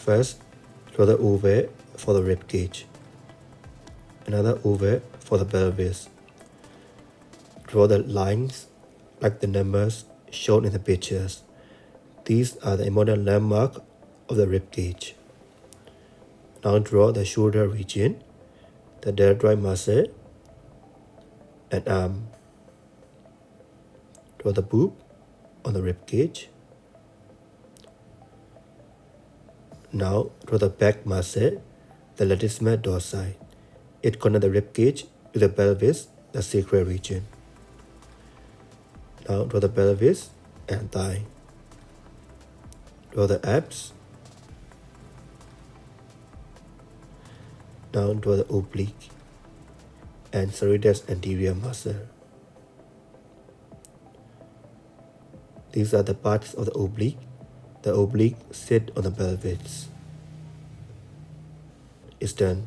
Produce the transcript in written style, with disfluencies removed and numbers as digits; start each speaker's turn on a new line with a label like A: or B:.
A: First, draw the oval for the rib cage, another oval for the pelvis. Draw the lines like the numbers shown in the pictures. These are the important landmark of the rib cage. Now draw the shoulder region, the deltoid muscle, and arm. Draw the boob on the rib cage. Now draw the back muscle, the latissimus dorsi. It connects the rib cage to the pelvis, the sacral region. Now draw the pelvis and thigh. Draw the abs. Now draw the oblique and serratus anterior muscle. These are the parts of the oblique. The oblique sit on the pelvis. It's done.